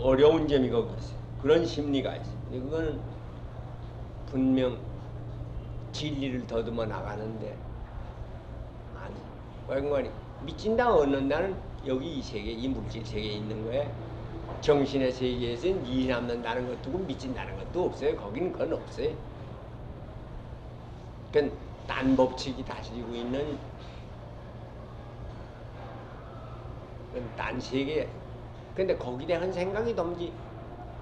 어려운 점이 거기 있어요. 그런 심리가 있어요. 그거는 분명 진리를 더듬어 나가는데 아니, 왜냐면 믿진다 얻는다는 여기 이 세계, 이 물질 세계에 있는 거에 정신의 세계에서는 이 남는다는 것도 믿진다는 것도 없어요. 거기는 그건 없어요. 그건 딴 법칙이 다스리고 있는 그건 딴 세계. 근데 거기에 대한 생각이 도무지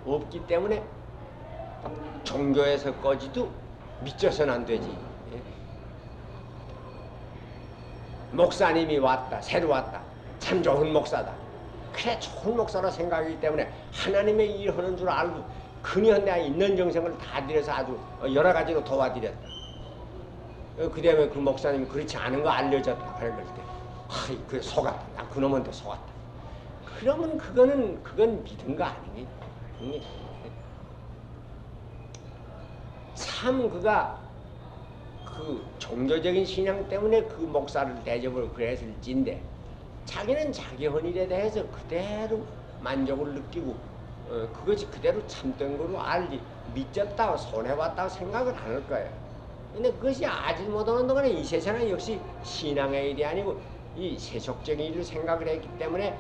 없기 때문에 종교에서 꺼지도 믿져서는 안 되지. 예? 목사님이 왔다, 새로 왔다. 참 좋은 목사다. 그래, 좋은 목사라 생각하기 때문에 하나님의 일 하는 줄 알고 그냥 내가 있는 정성을 다 들여서 아주 여러 가지로 도와드렸다. 그 다음에 그 목사님이 그렇지 않은 거 알려줬다. 그럴 때, 그 속았다. 나 그놈한테 속았다. 그러면 그건 믿은 거 아니니? 참 그가 그 종교적인 신앙 때문에 그 목사를 대접을 그랬을진데 자기는 자기 헌일에 대해서 그대로 만족을 느끼고 그것이 그대로 참된 거로 알지 믿졌다고 손해봤다고 생각을 안 할 거예요. 근데 그것이 아직 못하는 동안에 이 세상은 역시 신앙의 일이 아니고 이 세속적인 일을 생각을 했기 때문에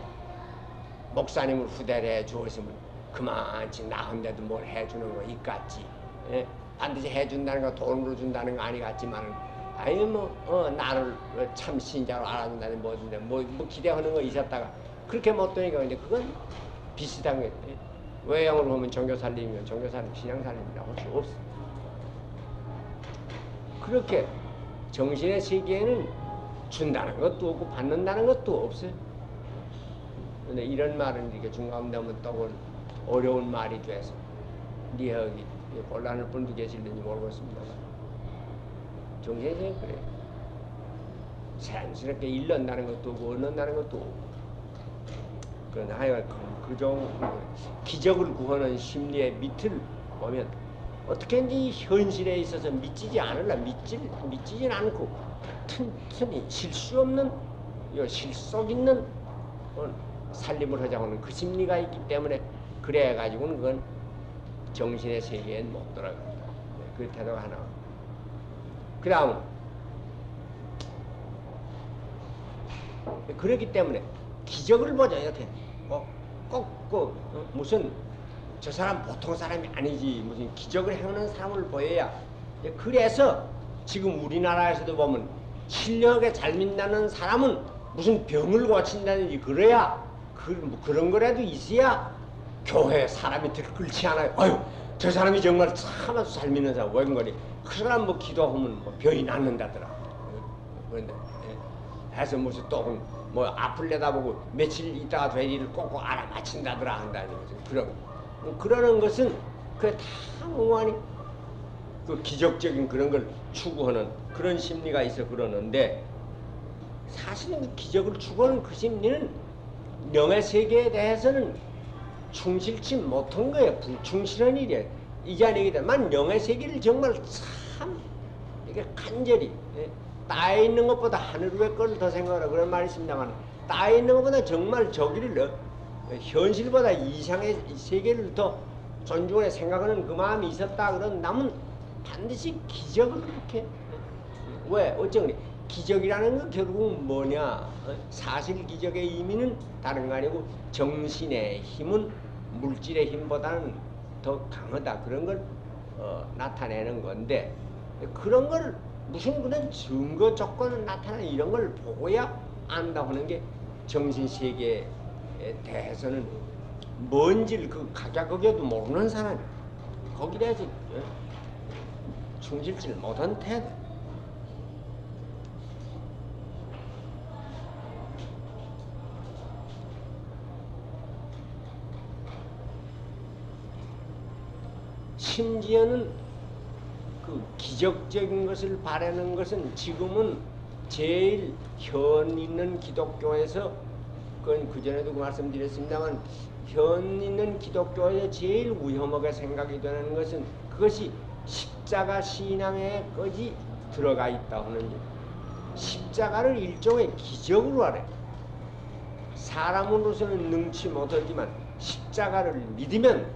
목사님을 후대를 해주었으면 그만치 나한테도 뭘 해주는 거 있겠지. 예? 반드시 해준다는 거 돈으로 준다는 거 아니 같지만은 아니 나를 참 신자로 알아준다는 뭐든지 뭐 기대하는 거 있었다가 그렇게 못 되니까 근데 그건 비슷한 거예요. 외형으로 보면 종교살림이면 종교살림, 신앙살림이라고 할 수 없어. 그렇게 정신의 세계에는 준다는 것도 없고 받는다는 것도 없어요. 근데 이런 말은 이렇게 중간되면 또 어려운 말이 돼서 리허기 곤란할 분도 계실는지 모르겠습니다만 정신이 그래요. 자연스럽게 일른다는 것도 없고 얻는다는 것도 없고 그러나 하여간 그종 기적을 구하는 심리의 밑을 보면 어떻게든지 현실에 있어서 믿지지 않을라 믿지진 않고 튼튼히 실수 없는 실속 있는 살림을 하자고 하는 그 심리가 있기 때문에 그래가지고는 그건 정신의 세계엔 못 들어갑니다. 그 태도가 하나. 그 다음 그렇기 때문에 기적을 보자 이렇게 꼭 무슨 저 사람 보통 사람이 아니지 무슨 기적을 행하는 사람을 보여야 그래서 지금 우리나라에서도 보면 실력에 잘 믿는 사람은 무슨 병을 고친다든지 그래야 그런 거라도 있어야 교회에 사람이 들끓지 않아요. 아유 저 사람이 정말 참 아주 잘 믿는 사람 원거리 그 사람 뭐 기도하면 뭐 병이 낫는다더라. 그런데 해서 무슨 또 뭐 아플래다 보고 며칠 있다가 될 일을 꼭꼭 알아맞힌다더라 한다는 거죠. 그러는 것은 그게 다 엉망이 그 기적적인 그런 걸 추구하는 그런 심리가 있어 그러는데 사실은 그 기적을 추구하는 그 심리는 영의 세계에 대해서는 충실치 못한 거예요. 불충실한 일이에요. 이제 아니기만 영의 세계를 정말 참 이게 간절히 땅에 있는 것보다 하늘 위의 걸 더 생각하라 그런 말이 있습니다만 땅에 있는 것보다 정말 저기를 현실보다 이상의 세계를 더 존중해 생각하는 그 마음이 있었다 그런 남은 반드시 기적을 그렇게 왜 어쩌니 기적이라는 건 결국은 뭐냐 사실 기적의 의미는 다른 거 아니고 정신의 힘은 물질의 힘보다는 더 강하다 그런 걸 나타내는 건데 그런 걸 무슨 그런 증거 조건을 나타내는 이런 걸 보고야 안다고 하는 게 정신세계에 대해서는 뭔지를 그 각야각야도 모르는 사람이 거기에 대해서 충실치를 못한 태도. 심지어는 그 기적적인 것을 바라는 것은 지금은 제일 현 있는 기독교에서 그건 그전에도 그 말씀드렸습니다만 현 있는 기독교에서 제일 위험하게 생각이 되는 것은 그것이 십자가 신앙에까지 들어가 있다 하는 일. 십자가를 일종의 기적으로 하래. 사람으로서는 능치 못하지만 십자가를 믿으면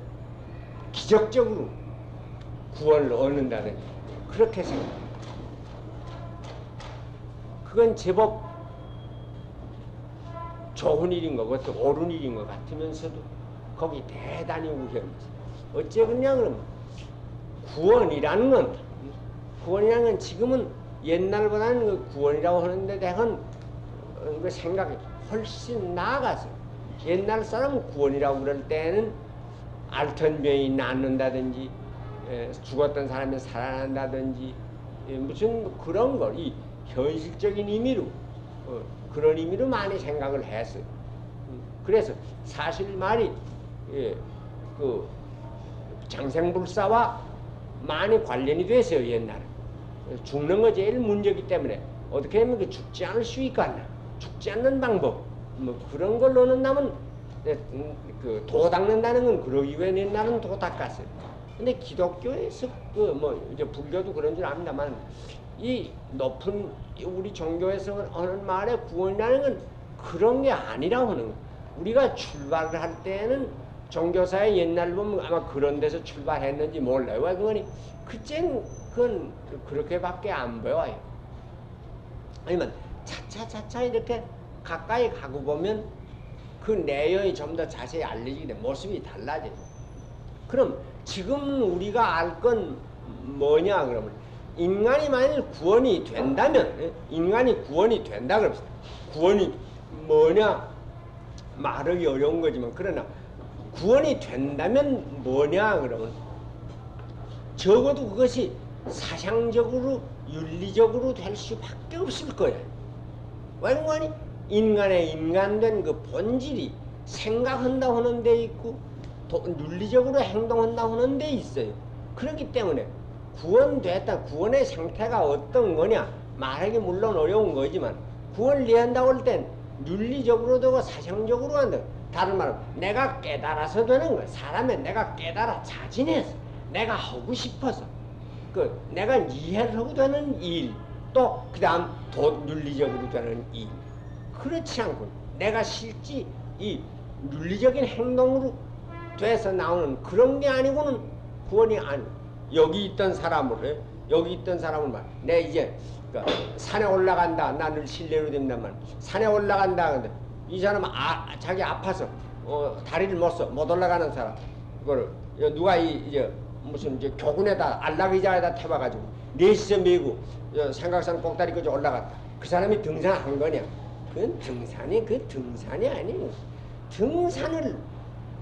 기적적으로 구원을 얻는다는 그렇게 생각합니다. 그건 제법 좋은 일인 것 같고 옳은 일인 것 같으면서도 거기 대단히 우연이지. 어째그냐 그러면 구원이라는 건 지금은 옛날보다는 그 구원이라고 하는데 대한 그 생각이 훨씬 나아가서 옛날 사람은 구원이라고 그럴 때는 앓던 병이 낫는다든지 죽었던 사람이 살아난다든지 무슨 그런 걸 이 현실적인 의미로 그런 의미로 많이 생각을 했어요. 그래서 사실 말이 그 장생불사와 많이 관련이 됐어요. 옛날에 죽는 거 제일 문제이기 때문에 어떻게 하면 그 죽지 않을 수 있겠나, 죽지 않는 방법 뭐 그런 걸로는 남은 그 도 닦는다는 건 그러기 위해 옛날은 도 닦았어요. 근데 기독교에서 그 뭐 이제 불교도 그런 줄 압니다만 이 높은 우리 종교에서 하는 말의 구원이라는 건 그런 게 아니라고 하는 거예요. 우리가 출발을 할 때는 종교사의 옛날 보면 아마 그런 데서 출발했는지 몰라요. 왜 그거니? 그땐 그건 그렇게밖에 안 보여요. 아니면 차차차차 이렇게 가까이 가고 보면 그 내용이 좀 더 자세히 알려지게 돼. 모습이 달라져요. 그럼 지금 우리가 알 건 뭐냐 그러면 인간이 만일 구원이 된다면 인간이 구원이 된다 그럽시다. 구원이 뭐냐 말하기 어려운 거지만 그러나 구원이 된다면 뭐냐 그러면 적어도 그것이 사상적으로 윤리적으로 될 수밖에 없을 거야. 왜 그러니 인간의 인간된 그 본질이 생각한다 하는 데 있고 윤리적으로 행동한다 하는 데 있어요. 그렇기 때문에 구원됐다. 구원의 상태가 어떤 거냐 말하기 물론 어려운 거지만 구원을 이해한다고 할 땐 윤리적으로 되고 사상적으로 한다. 다른 말로 내가 깨달아서 되는 거야. 사람은 내가 깨달아 자진해서 내가 하고 싶어서 그 내가 이해를 하고 되는 일 또 그 다음 윤리적으로 되는 일 그렇지 않고 내가 실제 이 윤리적인 행동으로 돼서 나오는 그런 게 아니고는 구원이 아니. 여기 있던 사람을 말. 내 이제 그러니까 산에 올라간다. 나 늘 실례로 된다만 산에 올라간다. 근데 이 사람 자기 아파서 다리를 못 올라가는 사람. 그거를 누가 이제 무슨 이제 교군에다 안락의자에다 태워가지고 넷이서 메고 삼각산 꼭다리까지 올라갔다. 그 사람이 등산한 거냐? 그건 등산이 아니에요. 등산을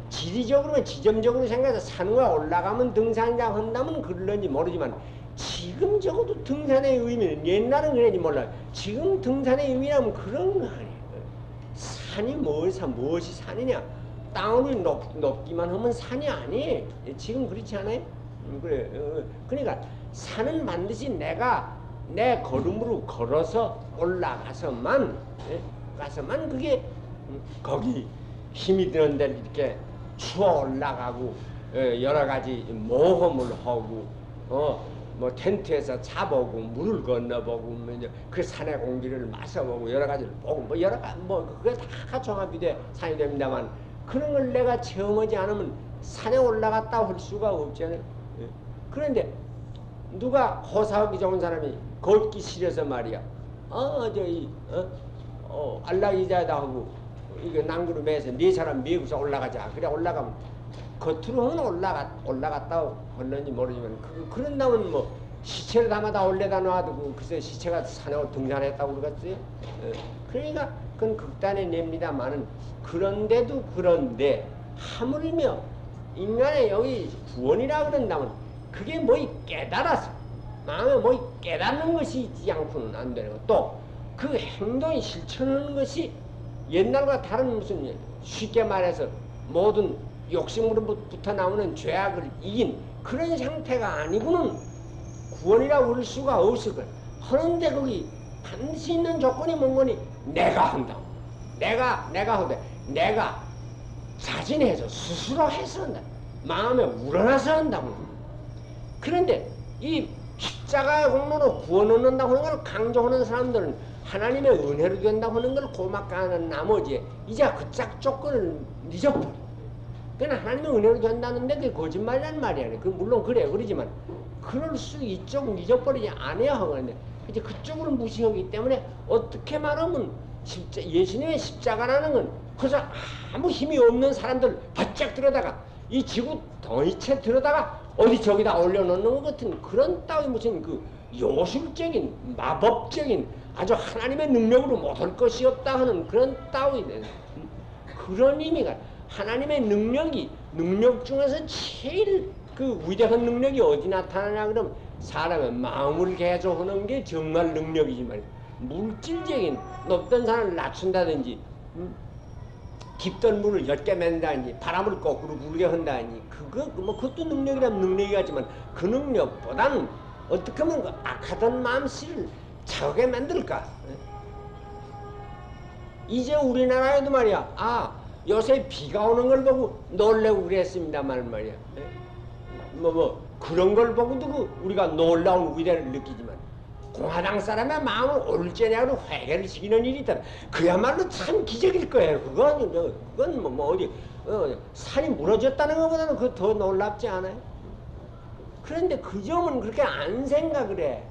지리적으로 지점적으로 생각해서 산에 올라가면 등산이라 한다면 그럴런지 모르지만 지금 적어도 등산의 의미는 옛날은 그랬지 몰라요. 지금 등산의 의미라면 그런 거 아니에요. 산이 무엇이 산이냐? 땅을 높기만 하면 산이 아니에요. 지금 그렇지 않아요? 그래. 그러니까 산은 반드시 내가 내 걸음으로 걸어서 올라가서만 그게 거기 힘이 드는 데를 이렇게 추워 올라가고 여러 가지 모험을 하고 뭐 텐트에서 자보고 물을 건너보고 그 산의 공기를 마셔보고 여러 가지를 보고 뭐 여러 가지 그게 다 종합이 돼 산이 됩니다만 그런 걸 내가 체험하지 않으면 산에 올라갔다 할 수가 없잖아요. 그런데 누가 호사하기 좋은 사람이 걷기 싫어서 말이야. 안락의자다 하고 이거 난구를 매서 네 사람 미국에서 올라가자. 그래 올라가면 겉으로는 올라갔다 걸는지 모르지만 그런다면 뭐 시체를 담아다 올려다 놔두고 글쎄 시체가 산에 등산했다고 그러겠어요. 그러니까 그건 극단의 냅니다만은 그런데 하물며 인간의 여기 구원이라 그런다면 그게 뭐이 깨달아서 마음에 뭐이 깨닫는 것이 있지 않고는 안 되는 거. 또 그 행동이 실천하는 것이 옛날과 다른 무슨 쉽게 말해서 모든 욕심으로부터 나오는 죄악을 이긴 그런 상태가 아니고는 구원이라고 그럴 수가 없을 거야. 하는데 거기 반드시 있는 조건이 뭔거니 내가 한다. 내가 하되 내가 자진해서 스스로 해서 한다. 마음에 우러나서 한다고. 그런데 이 십자가의 공로로 구원 얻는다고 하는 걸 강조하는 사람들은 하나님의 은혜로 된다고 하는 걸 고맙게 하는 나머지 이제 그 짝 조건을 잊어버려. 그건 하나님의 은혜로 된다는데 그게 거짓말이란 말이야. 그 물론 그래 그러지만 그럴 수 이쪽 잊어버리지 않아야 하거든요. 이제 그쪽으로 무시하기 때문에 어떻게 말하면 예수님의 십자가라는 건 그래서 아무 힘이 없는 사람들 바짝 들어다가 이 지구 덩이채 들어다가 어디 저기다 올려놓는 것 같은 그런 따위 무슨 그 요술적인 마법적인 아주 하나님의 능력으로 못할 것이 없다 하는 그런 따위 그런 의미가 하나님의 능력이 능력 중에서 제일 그 위대한 능력이 어디 나타나냐 그러면 사람의 마음을 개조하는 게 정말 능력이지만 물질적인 높던 산을 낮춘다든지 깊던 물을 옅게 맨다든지 바람을 거꾸로 불게 한다든지 그것도 능력이라면 능력이지만 그 능력보다는 어떻게 하면 그 악하던 마음씨를 차게 만들까? 이제 우리나라에도 말이야 요새 비가 오는 걸 보고 놀래고 그랬습니다만 말이야. 그런 걸 보고도 우리가 놀라운 위대를 느끼지만 공화당 사람의 마음을 올전하고 회개를 시키는 일이 있다. 그야말로 참 기적일 거예요. 그건 어디 산이 무너졌다는 것보다는 그거 더 놀랍지 않아요? 그런데 그 점은 그렇게 안 생각을 해.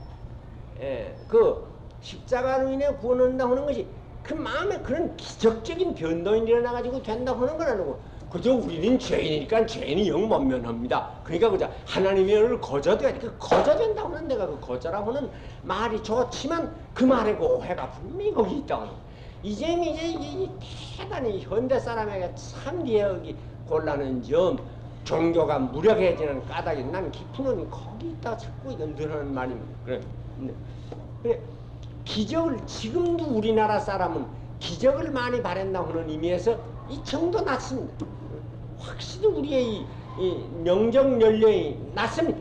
그 십자가로 인해 구원한다 하는 것이 그 마음에 그런 기적적인 변동이 일어나가지고 된다 하는 건 아니고 그저 우리는 죄인이니까 죄인이 영 못 면합니다. 그러니까 그저 하나님의 은혜를 거저돼야 그 거저된다고 하는 데가 그 거저라고 하는 말이 좋지만 그 말에 그 오해가 분명히 거기 있다고. 이제 이 대단히 현대 사람에게 참 기억이 곤란한 점 종교가 무력해지는 까닭이 난 깊은 의미 거기 있다 자꾸 늘하는 말입니다. 그래 기적을 지금도 우리나라 사람은 기적을 많이 바란다고 하는 의미에서 이 정도 낮습니다. 확실히 우리의 이 명적 연령이 낮습니다.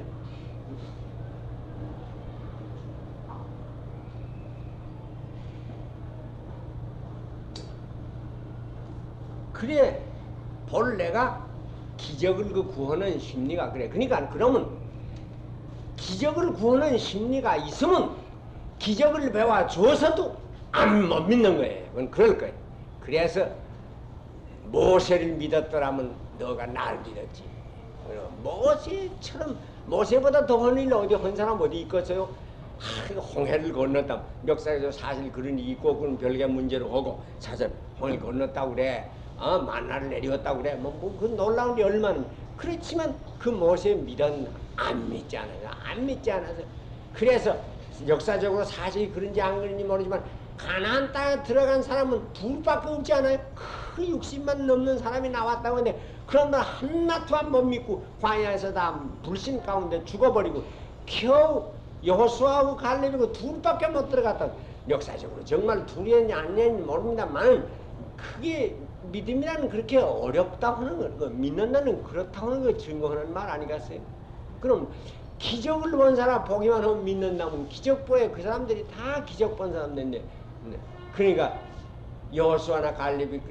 그래 본래가 기적을 구하는 심리가 그래. 그러니까 그러면 기적을 구하는 심리가 있으면 기적을 배워줘서도 안 못 믿는 거예요. 그건 그럴 거예요. 그래서 모세를 믿었더라면 너가 날 믿었지. 모세처럼 모세보다 더한 일 어디 한 사람 어디 있겠어요? 홍해를 건넜다. 역사에서 사실 그런 일이 있고 그건 별개 문제로 하고 사실 홍해를 건넜다고 그래. 만나를 내리웠다고 그래. 그 놀라운 게 얼마나. 그렇지만 그 모세 믿은 안 믿지 않아요. 안 믿지 않아서. 그래서 역사적으로 사실이 그런지 안 그런지 모르지만 가나안 땅에 들어간 사람은 둘밖에 없지 않아요? 그 60만 넘는 사람이 나왔다고 하는데 그런 날 한나도 안 못 믿고 광야에서 다 불신 가운데 죽어버리고 겨우 여호수아하고 갈렙이고 둘밖에 못 들어갔다. 역사적으로 정말 둘이었는지 아니었는지 모릅니다만 그게 믿음이라는 그렇게 어렵다고 하는 거 믿는다는 그렇다고 하는 거 증거하는 말 아니겠어요? 그럼 기적을 본 사람 보기만 하면 믿는다면 기적 보에 그 사람들이 다 기적 본 사람들인데 그러니까 여호수아나 갈렙이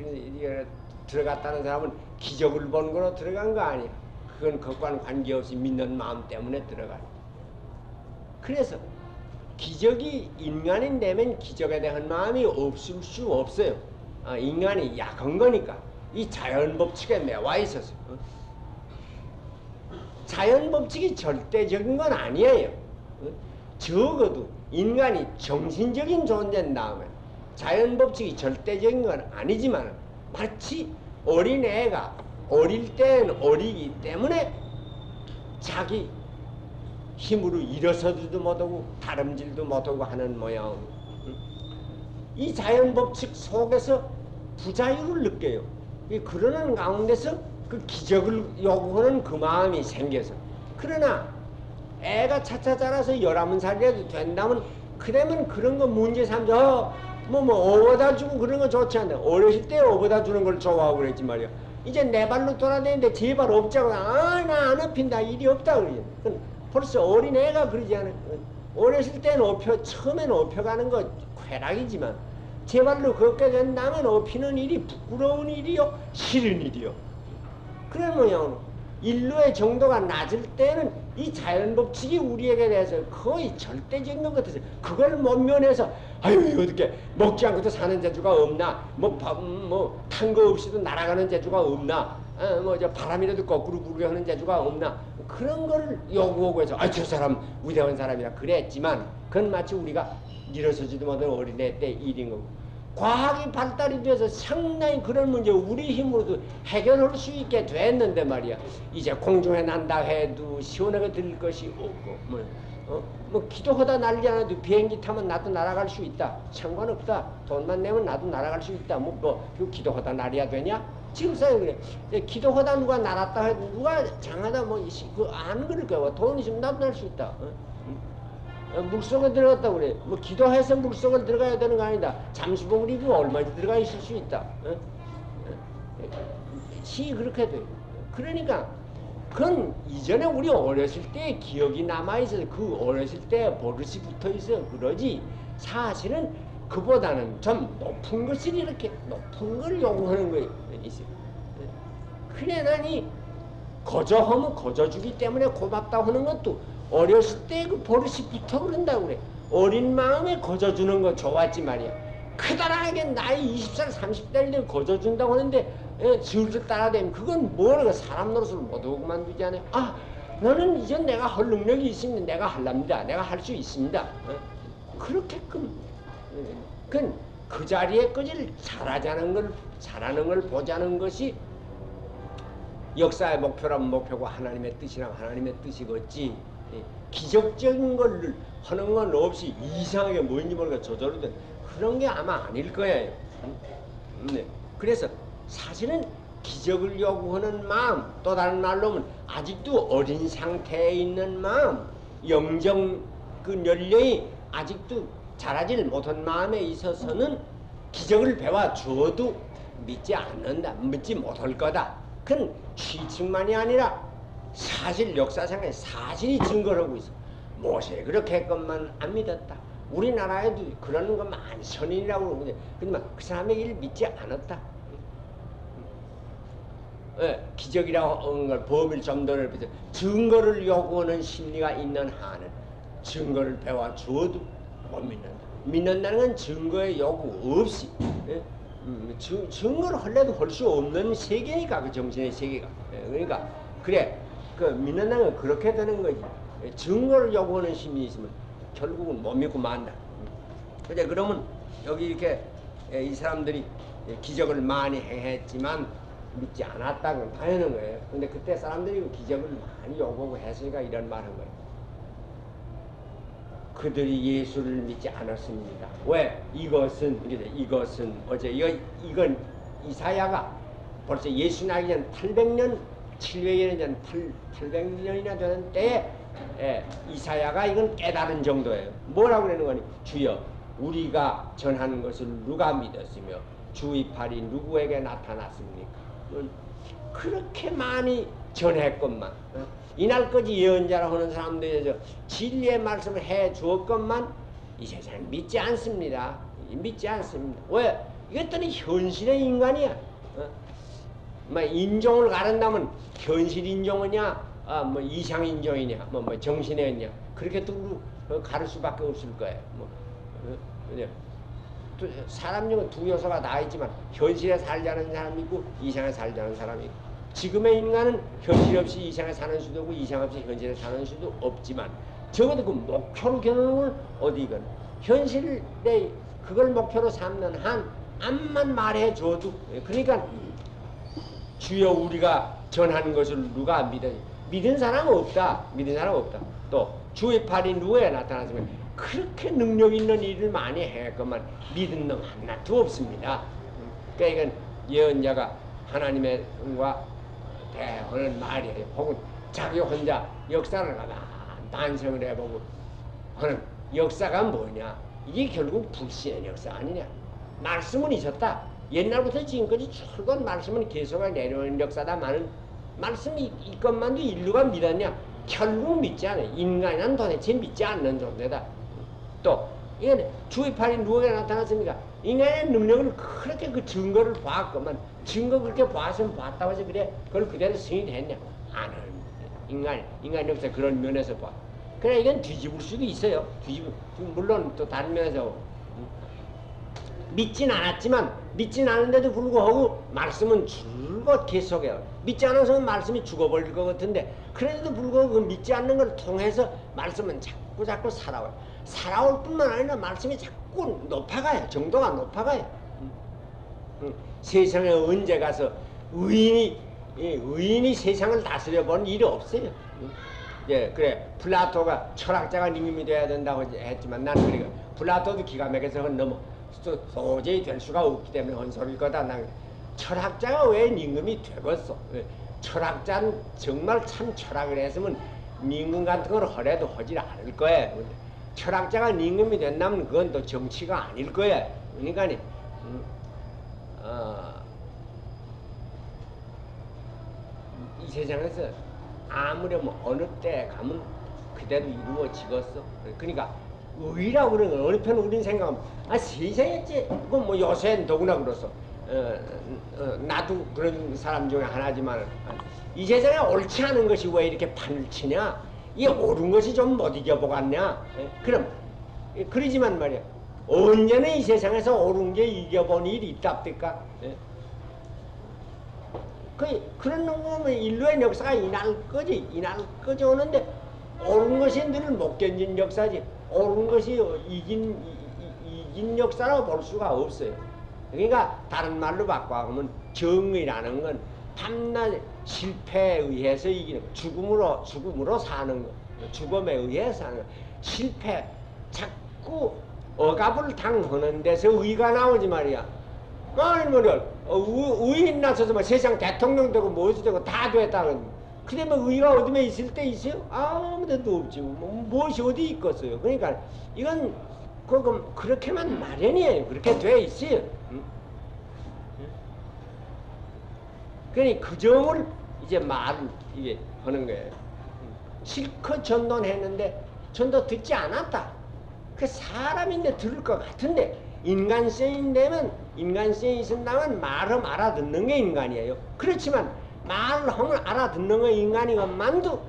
들어갔다는 사람은 기적을 본 거로 들어간 거 아니야. 그건 그것과는 관계없이 믿는 마음 때문에 들어가요. 그래서 기적이 인간이 되면 기적에 대한 마음이 없을 수 없어요. 인간이 약한 거니까 이 자연 법칙에 매와 있어서 자연 법칙이 절대적인 건 아니에요. 적어도 인간이 정신적인 존재인 다음에 자연 법칙이 절대적인 건 아니지만 마치 어린애가 어릴 때는 어리기 때문에 자기 힘으로 일어서지도 못하고 다름질도 못하고 하는 모양. 이 자연 법칙 속에서 부자유를 느껴요. 그러는 가운데서 그 기적을 요구하는 그 마음이 생겨서. 그러나 애가 차차 자라서 11살이라도 된다면 그러면 그런 거 문제 삼죠. 어버다 주고 그런 거 좋지 않나. 어렸을 때 어버다 주는 걸 좋아하고 그랬지 말이야. 이제 내 발로 돌아다니는데 제 발 없자고 나 안 업힌다 일이 없다 그러지. 벌써 어린애가 그러지 않아요. 어렸을 때는 처음에는 업혀가는 거 쾌락이지만 제 발로 걷게 된다면 업히는 일이 부끄러운 일이요 싫은 일이요. 그런 모양으로 인류의 정도가 낮을 때는 이 자연법칙이 우리에게 대해서 거의 절대적인 것 같아서 그걸 못 면해서 아유 어떻게 먹지 않고도 사는 재주가 없나 탄 거 없이도 날아가는 재주가 없나 뭐저 바람이라도 거꾸로 불게 하는 재주가 없나? 그런 걸 요구하고 해서 저 사람 위대한 사람이라 그랬지만 그건 마치 우리가 일어서지도 못한 어린애 때 일인 거고, 과학이 발달이 돼서 상당히 그런 문제 우리 힘으로도 해결할 수 있게 됐는데 말이야. 이제 공중에 난다 해도 시원하게 들릴 것이 없고, 뭐 기도하다 날지 않아도 비행기 타면 나도 날아갈 수 있다. 상관없다. 돈만 내면 나도 날아갈 수 있다. 기도하다 날이야 되냐? 지금 사요 그래. 기도하다 누가 날았다 해도 누가 장하다 안 그럴 거야. 돈 있으면 나도 날 수 있다. 물속에 들어갔다 그래. 뭐 기도해서 물속에 들어가야 되는 거 아니다. 잠수봉우리 얼마든지 들어가 있을 수 있다. 시 그렇게 돼. 그러니까 그건 이전에 우리 어렸을 때 기억이 남아있어서 그 어렸을 때 버릇이 붙어있어 그러지, 사실은 그보다는 좀 높은 것을 이렇게 높은 걸 요구하는 거예요. 그래 나니 거저하면 거저주기 때문에 고맙다고 하는 것도 어렸을 때 그 버릇이 붙어 그런다고 그래. 어린 마음에 거저주는 거 좋았지 말이야. 크다랗게 나이 20살 30살 되면 거저준다고 하는데 슬슬 따라다니면 그건 뭐라고 사람 노릇을 못하고 그만두지 않아요. 너는 이제 내가 할 능력이 있으면 내가 할랍니다. 내가 할 수 있습니다. 그렇게끔 그건 그 자리에 끄질 잘하는 걸 보자는 것이 역사의 목표라면 목표고 하나님의 뜻이라면 하나님의 뜻이겠지. 기적적인 걸 하는 건 없이 이상하게 뭔지 모르게 저절로 된 그런 게 아마 아닐 거예요. 네. 그래서 사실은 기적을 요구하는 마음, 또 다른 말로 하면 아직도 어린 상태에 있는 마음, 영정 그 연령이 아직도 자라질 못한 마음에 있어서는 기적을 배워 줘도 믿지 않는다, 믿지 못할 거다. 그건 취측만이 아니라 사실 역사상에 사실이 증거를 하고 있어. 모세 그렇게 했건만 안 믿었다. 우리나라에도 그러는 거 많이 선인이라고 그러는데, 그러면 그 사람의 일을 믿지 않았다. 기적이라고 하는 걸 범일 점도를 비롯해 증거를 요구하는 심리가 있는 한은 증거를 배워 줘도 못 믿는다. 믿는다는 건 증거의 요구 없이 증거를 하려도 할 수 없는 세계니까, 그 정신의 세계가. 그러니까 그래, 그 믿는다는 건 그렇게 되는 거지. 증거를 요구하는 심리 있으면 결국은 못 믿고 만다. 근데 그러면 여기 이렇게 이 사람들이 기적을 많이 행했지만 믿지 않았다는 건 당연한 거예요. 근데 그때 사람들이 기적을 많이 요구하고 했으니까 이런 말 한 거예요. 그들이 예수를 믿지 않았습니다. 왜? 이것은 어제 이건 이사야가 벌써 예수 나기 전 800년 700년 전 800년이나 되는 때에 이사야가 이건 깨달은 정도예요. 뭐라고 그러는 거니? 주여, 우리가 전하는 것을 누가 믿었으며 주의 팔이 누구에게 나타났습니까? 그렇게 많이 전했건만, 이날까지 예언자라 하는 사람들이 진리의 말씀을 해 주었건만 이 세상에 믿지 않습니다. 믿지 않습니다. 왜? 이것들은 현실의 인간이야. 인종을 가른다면 현실 인종이냐, 이상 인종이냐, 정신의 인냐, 그렇게 또 가를 수밖에 없을 거예요. 사람 중에 두 요소가 나 있지만 현실에 살자는 사람이 있고 이상에 살자는 사람이 있고, 지금의 인간은 현실 없이 이상에 사는 수도 없고 이상 없이 현실에 사는 수도 없지만 적어도 그 목표로 겨누는 건 어디건 현실에 그걸 목표로 삼는 한 암만 말해줘도, 그러니까 주여 우리가 전하는 것을 누가 믿은 사람은 없다. 믿은 사람은 없다. 또 주의 팔이 누구에 나타났으면 그렇게 능력 있는 일을 많이 했건만 믿은 놈 하나도 없습니다. 그러니까 이건 예언자가 하나님과 대하는 말이에요. 혹은 자기 혼자 역사를 반성을 해보고 하는 역사가 뭐냐? 이게 결국 불신의 역사 아니냐? 말씀은 있었다. 옛날부터 지금까지 출건 말씀은 계속 내려오는 역사다마는 말씀이 있건만도 인류가 믿었냐? 결국 믿지 않아요. 인간은 도대체 믿지 않는 존재다. 또 이건 주의 팔이 누구에게 나타났습니까? 인간의 능력을 그렇게 그 증거를 봤건만 증거 그렇게 봤으면 봤다고 해서 그래 그걸 그대로 승인이 됐냐? 안 합니다. 인간 역사 그런 면에서 봐. 그래 이건 뒤집을 수도 있어요. 물론 또 다른 면에서 믿진 않았지만 믿진 않은데도 불구하고 말씀은 줄곧 계속해요. 믿지 않아서는 말씀이 죽어버릴 것 같은데 그래도 불구하고 그 믿지 않는 걸 통해서 말씀은 자꾸 살아와요. 살아올 뿐만 아니라 말씀이 자꾸 높아가요. 정도가 높아가요. 세상에 언제 가서 의인이 세상을 다스려 본 일이 없어요. 예, 그래 플라토가 철학자가 임금이 돼야 된다고 했지만 나는 그래 플라토도 기가 막혀서 너무 도저히 될 수가 없기 때문에 헌소리일 거다. 난 철학자가 왜 임금이 되겠어? 철학자는 정말 참 철학을 했으면 임금 같은 걸 허래도 하지 않을 거예요. 철학자가 임금이 된다면 그건 또 정치가 아닐 거예요. 그러니까 이 세상에서 아무렴 어느 때 가면 그대로 이루어지겠어. 그러니까 의라고 그러는 건 어느 편 우리는 생각하면 세상이지. 그건 뭐 요새는 더구나 그렇소. 나도 그런 사람 중에 하나지만 이 세상에 옳지 않은 것이 왜 이렇게 판을 치냐? 이 옳은 것이 좀 못 이겨보겠냐? 그럼 그러지만 말이야. 언제나 이 세상에서 옳은 게 이겨본 일이 있답니까? 그런 놈은 인류의 역사가 이날 거지 오는데 옳은 것이 늘 못 견딘 역사지. 옳은 것이 이긴 역사라고 볼 수가 없어요. 그러니까 다른 말로 바꿔보면 정의라는 건 밤낮 실패에 의해서 이기는 거, 죽음으로 사는 거, 죽음에 의해서 사는 거. 실패 자꾸 억압을 당하는 데서 의가 나오지 말이야. 아니 뭐냐 의인 나서서 뭐 세상 대통령 되고 무엇이 되고 다 됐다는. 그러면 의가 어디에 있을 때 있어요? 아무 데도 없지. 무엇이 어디 있겠어요. 그러니까 이건 그렇게만 마련이에요. 그렇게 돼 있어요. 그러니 그 점을 이제 말을 이게 하는 거예요. 실컷 전도했는데 전도 듣지 않았다. 그 사람인데 들을 것 같은데 인간성인데면 인간성이 있은다면 말하면 알아듣는 게 인간이에요. 그렇지만 말을 하면 알아듣는 거 인간이건만도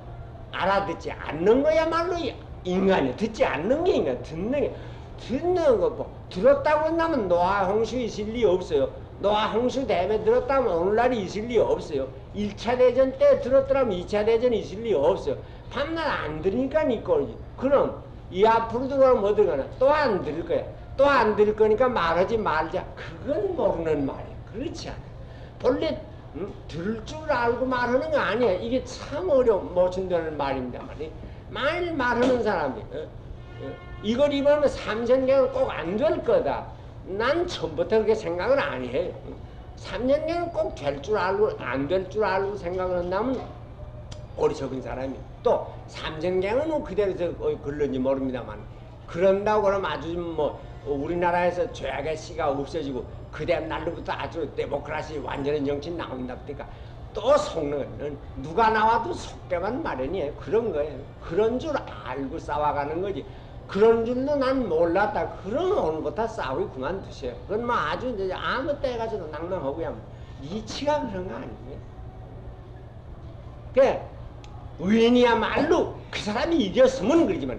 알아듣지 않는 거야말로 인간이야. 듣지 않는 게 인간, 듣는 거 뭐 들었다고 한다면 노아 홍수 있을 리 없어요. 노아 홍수 다음에 들었다면 오늘날이 있을 리 없어요. 1차 대전 때 들었더라면 2차 대전이 있을 리 없어요. 밤낮 안 들으니까 이꼴이지. 그럼 이 앞으로 들어가면 어디 가나 또 안 들을 거야. 또 안 들을 거니까 말하지 말자. 그건 모르는 말이야. 그렇지 않아. 본래 들을 줄 알고 말하는 거 아니야. 이게 참 못 준다는 말입니다. 만일 말하는 사람이 이걸 입으면 삼천경은 꼭 안 될 거다. 난 처음부터 그렇게 생각을 안 해. 3년경은 꼭 될 줄 알고 안 될 줄 알고 생각을 한다면 어리석은 사람이. 또 3천경은 그대로 걸런지 모릅니다만 그런다고 그러면 아주 뭐 우리나라에서 죄악의 씨가 없어지고 그다음 날로부터 아주 데모크라시 완전한 정치 나온답니까? 또 속는 누가 나와도 속대만 마련이에요. 그런 거예요. 그런 줄 알고 싸워가는 거지. 그런 줄도 난 몰랐다. 그러면 오늘부터 싸우기 그만두세요. 그건 뭐 아주 이제 아무 때 가서도 낭낭하고야 이치가 그런 거 아니에요. 그 의인이야말로 그 사람이 이겼으면 그러지만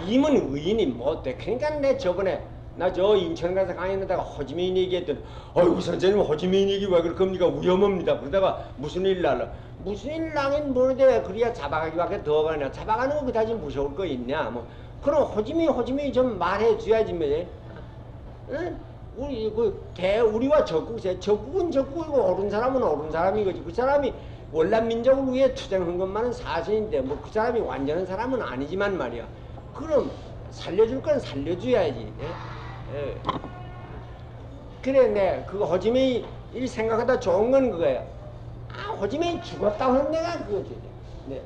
이면 의인이 못돼. 그러니까 내 저번에 나 저 인천 가서 강의하다가 호지민 얘기했더니 어이구 선생님 호지민 얘기 왜 그럴 겁니까? 위험합니다. 그러다가 무슨 일 날라. 무슨 일 나긴 모르는데 그래야 잡아가기밖에 더 가냐. 잡아가는 거 그다지 무서울 거 있냐. 뭐 그럼 호지민이 좀 말해줘야지 뭐. 응? 우리와 적국은 적국이고 옳은 사람은 옳은 사람인 거지. 그 사람이 월남 민족을 위해 투쟁한 것만은 사실인데 뭐 그 사람이 완전한 사람은 아니지만 말이야. 그럼 살려줄 건 살려줘야지. 예. 그래, 내 그 호지민이 일 생각하다 좋은 건 그거야. 호지민이 죽었다고 하는 내가 그거지. 네.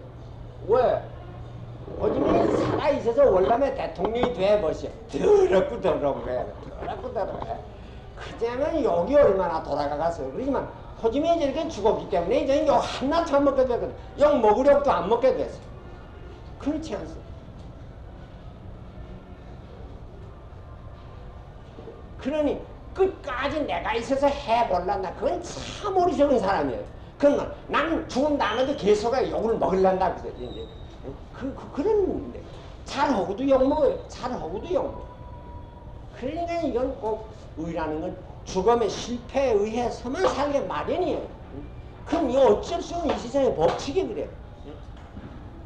왜? 호지민이 살아있어서 월남의 대통령이 돼버려. 더럽고 더러운 거야. 더럽고 더러워. 그때는 욕이 얼마나 돌아가갔어요. 그렇지만 호지민이 저렇게 죽었기 때문에 이제 욕 하나도 안 먹게 되거든. 욕 먹으려고도 안 먹게 됐어. 그렇지 않습니까? 그러니 끝까지 내가 있어서 해볼란다. 그건 참 어리석은 사람이에요. 그러니까 나는 죽은 다음에도 계속 욕을 먹을란다. 그런데 잘하고도 욕 먹어요. 잘하고도 욕 먹어. 그러니까 이건 꼭 의라는 건 죽음의 실패에 의해서만 살게 마련이에요. 그럼 이 어쩔 수 없는 이 세상의 법칙이 그래요.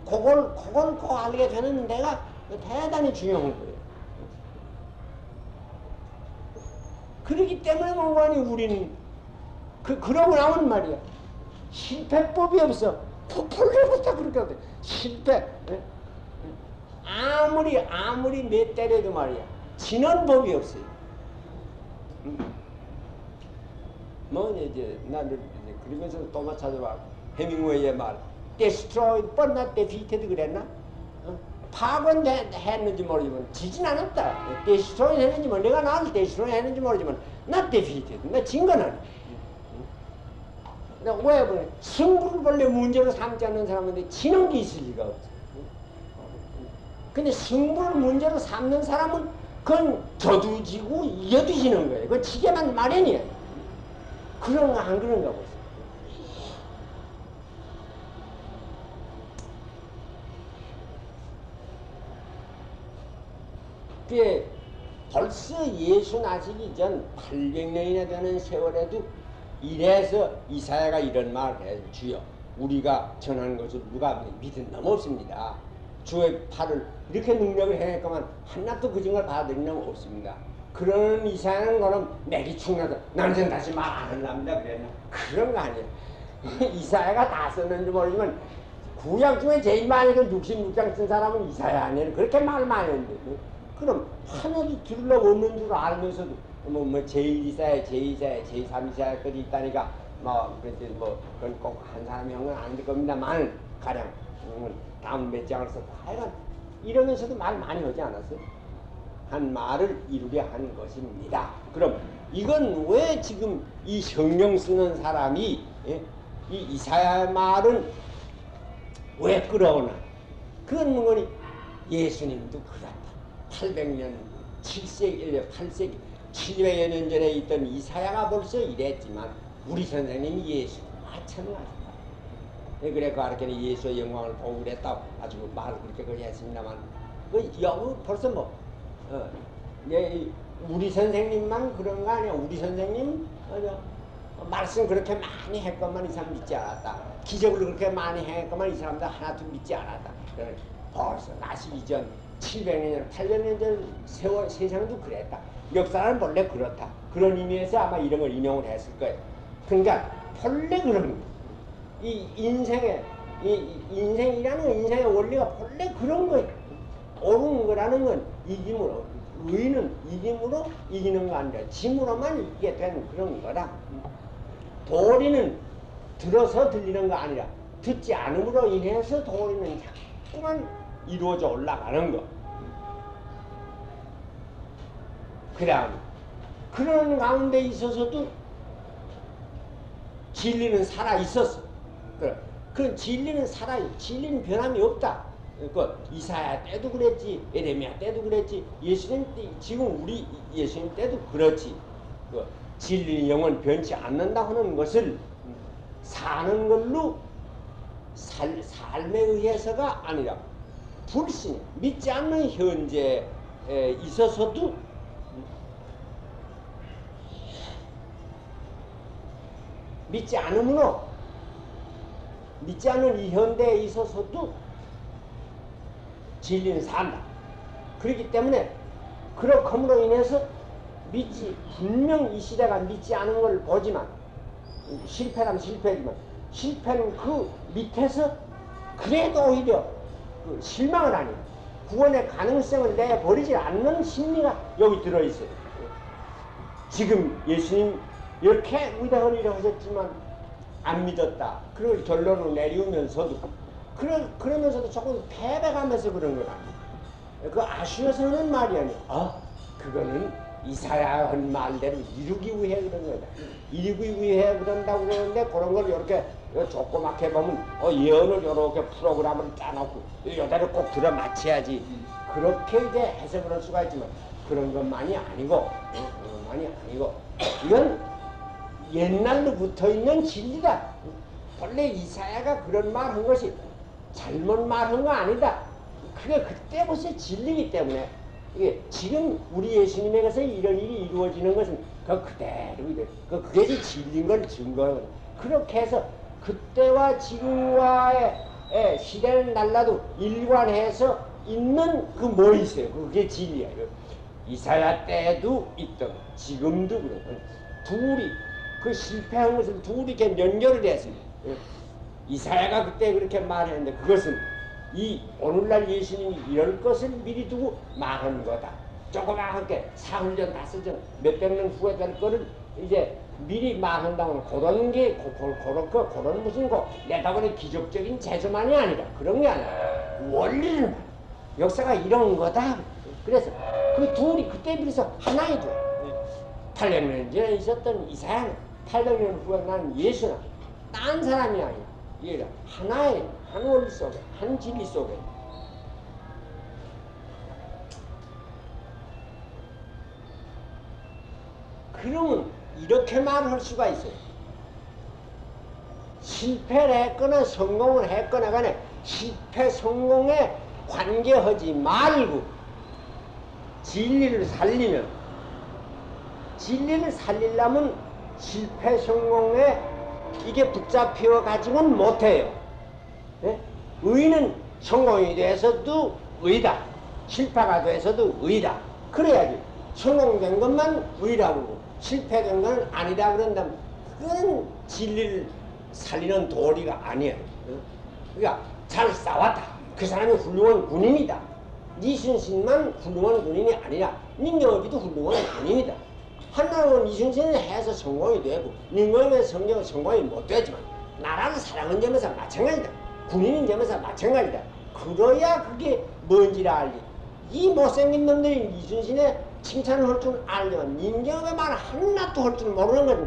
그걸 꼭 알게 되는 데가 대단히 중요한 거예요. 그렇기 때문에 뭔가니 우리는 그러고 나면 말이야. 실패법이 없어. 폴레부터 그렇게 하거든. 실패. 아무리 몇 때려도 말이야. 지는 법이 없어요. 뭐 이제 나는 그러면서 또 마찬가지로 해밍웨이의 말, destroyed but not defeated 그랬나? 파괴했는지 모르지만 지진 않았다. destroy 했는지 뭐 내가 나를 destroy 했는지 모르지만 not defeated. 나 진 건 아니야. 왜 승부를 원래 문제로 삼지 않는 사람인데 지는 게 있을 리가 없어. 근데 승부를 문제로 삼는 사람은 그건 져도 지고 이겨도 지는 거예요. 그건 지게만 마련이야. 그런가 안 그런가 보세요. 그게 벌써 예수 나시기 전 800년이나 되는 세월에도 이래서 이사야가 이런 말을 해요. 주여 우리가 전하는 것을 누가 믿은 놈 없습니다. 주의 팔을 이렇게 능력을 행했건만 하나도 그 증거를 받아들인 놈 없습니다. 그런 이사야는 거는 맥이 축나서 나는 다시 말 안 하랍니다 그랬나? 그런 거 아니에요. 이사야가 다 썼는지 모르지만 구약 중에 제일 많이 그 66장 쓴 사람은 이사야 아니에요. 그렇게 말 많이 했는데 그럼 하나도 들으려고 없는 줄 알면서도 뭐 제1이사야, 제2이사야, 제3이사야까지 있다니까 그건 꼭 한 사람이 한 건 아닐 겁니다만 가령 다음 몇 장을 썼다. 하여간 이러면서도 말 많이 하지 않았어요? 한 말을 이루게 한 것입니다. 그럼 이건 왜 지금 이 성경 쓰는 사람이 이 이사야 말은 왜 끌어오나? 그건 뭐니 예수님도 그렇다. 800년, 7세기, 8세기, 700여 년 전에 있던 이사야가 벌써 이랬지만 우리 선생님이 예수 마찬가지다. 그래 가르치는 예수의 영광을 보고 그랬다고 아주 말을 그렇게 했습니다만 여기 벌써 우리 선생님만 그런 거 아니야. 우리 선생님 말씀 그렇게 많이 했건만 이 사람 믿지 않았다. 기적을 그렇게 많이 했건만 이 사람들 하나도 믿지 않았다. 벌써 나시기 전 700년, 800년 전 세상도 그랬다. 역사는 본래 그렇다. 그런 의미에서 아마 이런 걸 인용을 했을 거예요. 그러니까 본래 그런 거예요. 이 인생이라는 인생의 원리가 본래 그런 거예요. 옳은 거라는 건 이김으로, 의는 이김으로 이기는 거 아니라 짐으로만 이기게 된 그런 거다. 도리는 들어서 들리는 거 아니라 듣지 않음으로 인해서 도리는 자꾸만 이루어져 올라가는 거. 그다음 그런 가운데 있어서도 진리는 살아 있었어. 그 진리는 살아요. 진리는 변함이 없다. 그 이사야 때도 그랬지, 에레미야 때도 그랬지, 예수님 때, 지금 우리 예수님 때도 그렇지. 그 진리는 영원 변치 않는다 하는 것을 사는 걸로 삶에 의해서가 아니라 불신, 믿지 않는 현재에 있어서도 믿지 않음으로, 믿지 않는 이 현대에 있어서도 진리는 산다. 그렇기 때문에 그렇함으로 인해서 분명 이 시대가 믿지 않은 걸 보지만 실패라면 실패지만 실패는 그 밑에서 그래도 오히려 그 실망을 하니 구원의 가능성을 내버리지 않는 심리가 여기 들어있어요. 지금 예수님 이렇게 위대한 일을 하셨지만 안 믿었다. 그걸 결론을 내리우면서도 그러면서도 조금 패배감에서 그런 건 아니에요. 그 아쉬워서 하는 말이 아니에요. 그거는 이사야 한 말대로 이루기 위해 그런 거다. 이루기 위해 그런다고 그러는데 그런 걸 이렇게 조그맣게 보면 예언을 이렇게 프로그램을 짜놓고 이대로 꼭 들어맞혀야지. 그렇게 이제 해석을 할 수가 있지만 그런 것만이 아니고 이건 옛날로 붙어있는 진리다. 원래 이사야가 그런 말 한 것이 잘못 말한 거 아니다. 그게 그때부터 진리이기 때문에 이게 지금 우리 예수님에게서 이런 일이 이루어지는 것은 그 그대로 이래. 그게 진리인 걸 증거하는 거예요. 그렇게 해서 그때와 지금과의 시대는 달라도 일관해서 있는 그 뭐 있어요. 그게 진리예요. 이사야 때도 있던 지금도 그런 둘이 그 실패한 것을 둘이 이렇게 연결을 했습니다. 이사야가 그때 그렇게 말했는데 그것은 이 오늘날 예수님이 이럴 것을 미리 두고 말한 거다. 조그맣게 사흘전 다섯전 몇백 년 후에 될 거를 이제 미리 말한다고는 그런 게 그런 무슨 내다보니 기적적인 재수만이 아니라 그런 게 아니라 원리를 말. 역사가 이런 거다. 그래서 그 둘이 그때 비해서 하나이 돼. 800년 전에 있었던 이사야는 800년 후에 난 예수는 딴 사람이 아니야. 얘가 하나의 한 원리 속에 한 진리 속에. 그러면 이렇게 말할 수가 있어요. 실패를 했거나 성공을 했거나 간에 실패 성공에 관계하지 말고 진리를 살리려면 실패 성공에 이게 붙잡혀 가지고는 못해요. 네? 의는 성공이 돼서도 의다. 실패가 돼서도 의다. 그래야지. 성공된 것만 의라고 실패된 건 아니다 그런다면 그건 진리를 살리는 도리가 아니에요. 그러니까 잘 싸웠다. 그 사람이 훌륭한 군인이다. 이순신만 훌륭한 군인이 아니라 민경업이도 훌륭한 군인이다. 한나라는 이순신을 해서 성공이 되고 민경업의 성공이 못 되지만 나라를 사랑한 점에서 마찬가지다. 군인인 점에서 마찬가지다. 그래야 그게 뭔지를 알지. 이 못생긴 놈들이 이순신의 칭찬을 할 줄 알지만 민경업의 말 하나도 할 줄 모르는 거지.